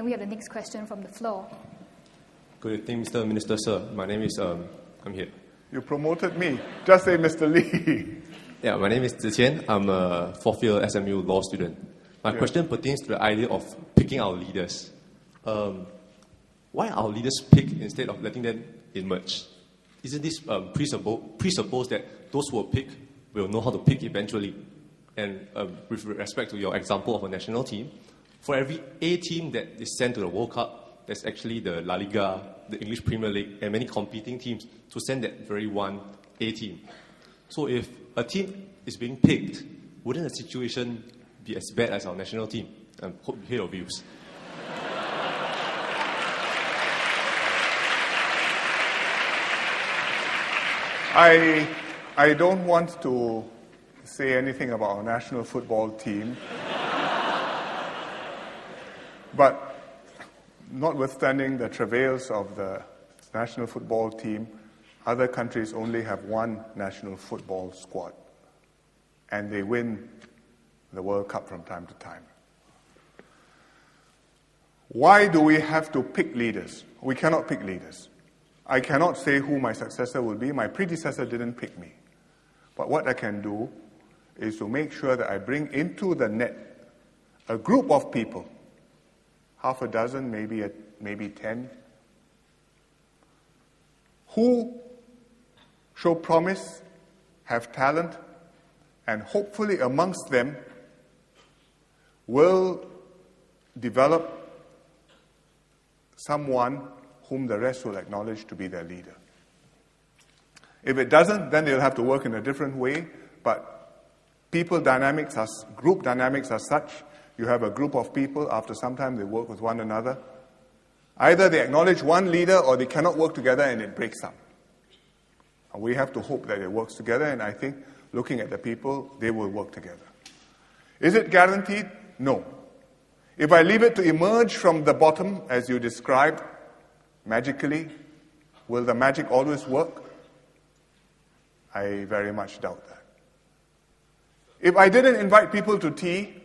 can we have the next question from the floor? Good evening, Mr. Minister, sir. My name is, I'm here. You promoted me. Just say Mr. Lee. Yeah, my name is Ziqian. I'm a fourth-year SMU law student. My question pertains to the idea of picking our leaders. Why are our leaders picked instead of letting them emerge? Isn't this presuppose that those who are picked will know how to pick eventually? And with respect to your example of a national team, for every A team that is sent to the World Cup, there's actually the La Liga, the English Premier League, and many competing teams to send that very one A team. So if a team is being picked, wouldn't the situation be as bad as our national team? I hope you hear your views. I don't want to say anything about our national football team. But notwithstanding the travails of the national football team, other countries only have one national football squad. And they win the World Cup from time to time. Why do we have to pick leaders? We cannot pick leaders. I cannot say who my successor will be. My predecessor didn't pick me. But what I can do is to make sure that I bring into the net a group of people, half a dozen, maybe 10, who show promise, have talent, and hopefully amongst them will develop someone whom the rest will acknowledge to be their leader. If it doesn't, then they'll have to work in a different way, but group dynamics are such. You have a group of people, after some time they work with one another. Either they acknowledge one leader or they cannot work together and it breaks up. And we have to hope that it works together, and I think, looking at the people, they will work together. Is it guaranteed? No. If I leave it to emerge from the bottom, as you described, magically, will the magic always work? I very much doubt that. If I didn't invite people to tea,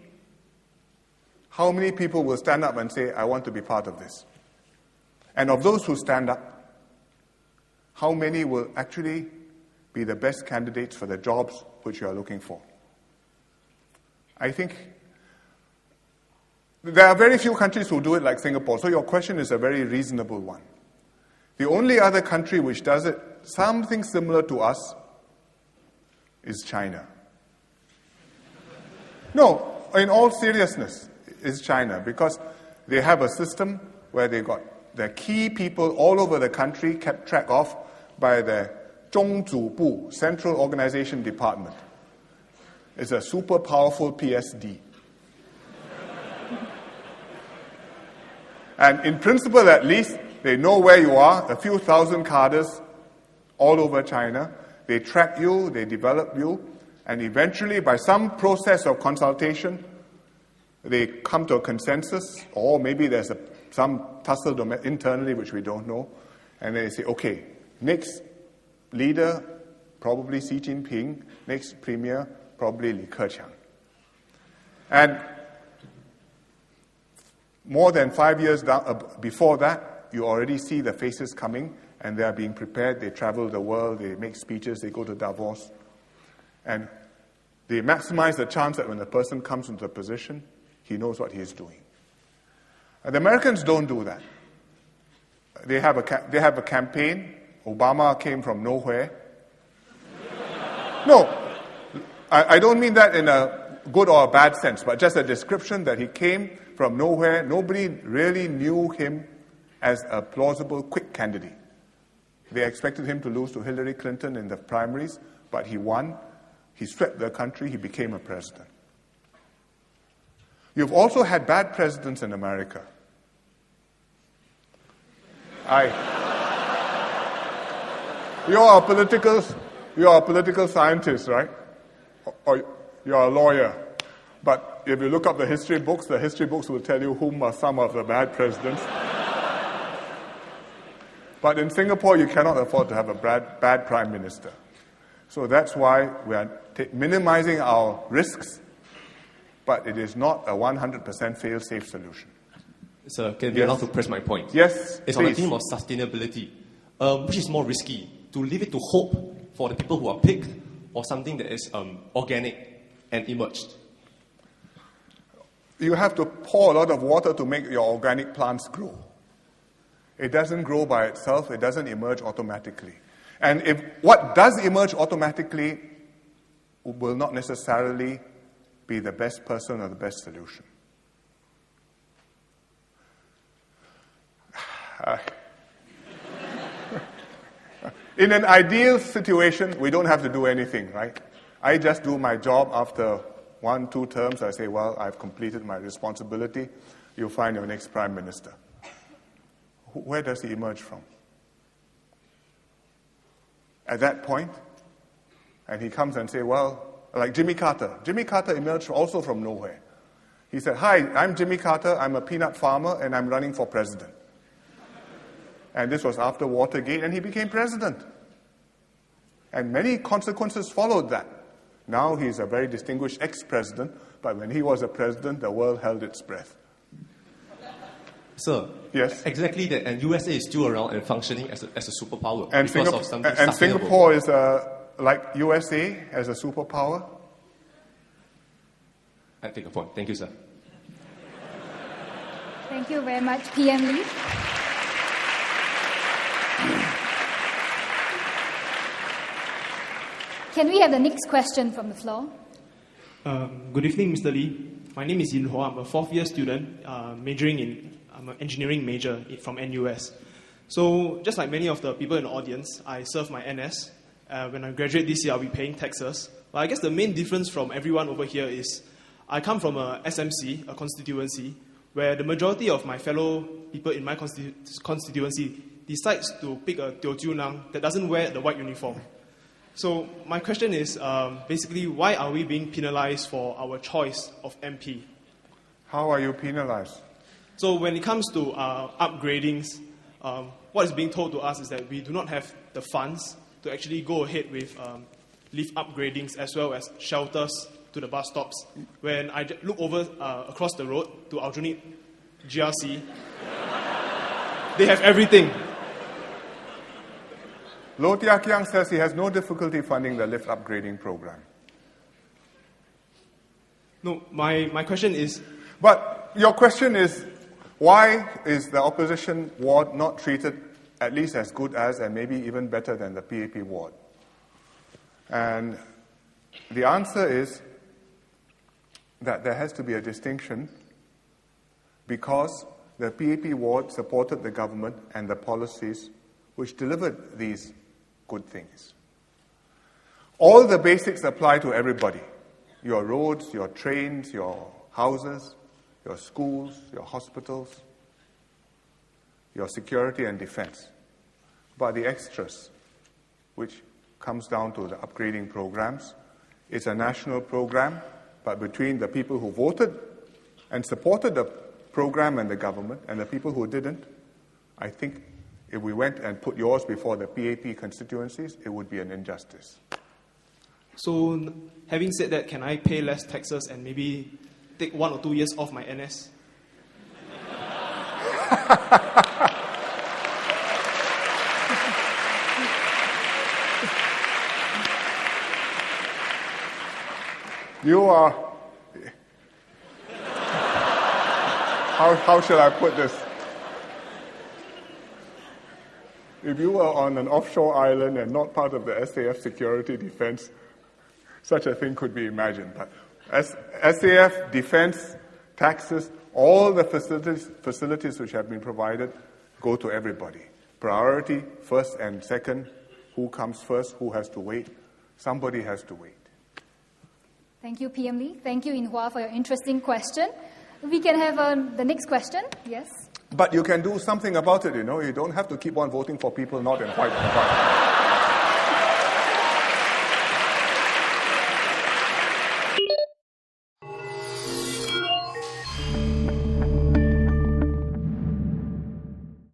how many people will stand up and say, I want to be part of this? And of those who stand up, how many will actually be the best candidates for the jobs which you are looking for? I think there are very few countries who do it like Singapore, so your question is a very reasonable one. The only other country which does it, something similar to us, is China. No, in all seriousness, is China, because they have a system where they got the key people all over the country kept track of by the 中组部, Central Organization Department. It's a super powerful PSD. And in principle, at least, they know where you are, a few thousand cadres all over China. They track you, they develop you, and eventually, by some process of consultation, they come to a consensus, or maybe there's some tussle internally which we don't know, and they say, okay, next leader, probably Xi Jinping, next premier, probably Li Keqiang. And more than 5 years before that, you already see the faces coming, and they are being prepared. They travel the world, they make speeches, they go to Davos, and they maximize the chance that when the person comes into the position, he knows what he is doing. And the Americans don't do that. They have a campaign. Obama came from nowhere. No, I don't mean that in a good or a bad sense, but just a description that he came from nowhere. Nobody really knew him as a plausible, quick candidate. They expected him to lose to Hillary Clinton in the primaries, but he won. He swept the country. He became a president. You've also had bad presidents in America. You're a political scientist, right? Or you're a lawyer. But if you look up the history books will tell you whom are some of the bad presidents. But in Singapore, you cannot afford to have a bad prime minister. So that's why we are minimizing our risks, but it is not a 100% fail-safe solution. Sir, can be allowed to press my point? Yes, It's on the please. theme of sustainability. Which is more risky? To leave it to hope for the people who are picked, or something that is organic and emerged? You have to pour a lot of water to make your organic plants grow. It doesn't grow by itself. It doesn't emerge automatically. And if what does emerge automatically will not necessarily be the best person or the best solution. In an ideal situation, we don't have to do anything, right? I just do my job after 1-2 terms. I say, well, I've completed my responsibility. You'll find your next prime minister. Where does he emerge from? At that point, and he comes and say, well, like Jimmy Carter. Jimmy Carter emerged also from nowhere. He said, hi, I'm Jimmy Carter. I'm a peanut farmer, and I'm running for president. And this was after Watergate, and he became president. And many consequences followed that. Now he's a very distinguished ex-president, but when he was a president, the world held its breath. Sir, yes, exactly that. And USA is still around and functioning as a superpower and because of something sustainable. Singapore is like USA as a superpower. I take a point. Thank you, sir. Thank you very much, PM Lee. Can we have the next question from the floor? Good evening, Mr. Lee. My name is Yin Hua. I'm a 4th-year student I'm an engineering major from NUS. So just like many of the people in the audience, I serve my NS. When I graduate this year, I'll be paying taxes. But I guess the main difference from everyone over here is I come from a SMC, a constituency, where the majority of my fellow people in my constituency decides to pick a Teochew Nang that doesn't wear the white uniform. So my question is basically, why are we being penalized for our choice of MP? How are you penalized? So when it comes to upgradings, what is being told to us is that we do not have the funds to actually go ahead with lift upgradings as well as shelters to the bus stops. When I look over across the road to Aljunied GRC, they have everything. Loh Tia Kiang says he has no difficulty funding the lift upgrading program. No, my question is... But your question is, why is the opposition ward not treated at least as good as and maybe even better than the PAP ward? And the answer is that there has to be a distinction because the PAP ward supported the government and the policies which delivered these good things. All the basics apply to everybody. Your roads, your trains, your houses, your schools, your hospitals, your security and defense. But the extras, which comes down to the upgrading programs, it's a national program, but between the people who voted and supported the program and the government and the people who didn't, I think if we went and put yours before the PAP constituencies, it would be an injustice. So, having said that, can I pay less taxes and maybe take 1 or 2 years off my NS? You are... How shall I put this? If you were on an offshore island and not part of the SAF security defense, such a thing could be imagined. But SAF, defense, taxes, all the facilities which have been provided go to everybody. Priority, first and second, who comes first, who has to wait? Somebody has to wait. Thank you, PM Lee. Thank you, In Hua, for your interesting question. We can have the next question. Yes? But you can do something about it, you know. You don't have to keep on voting for people not in white and white.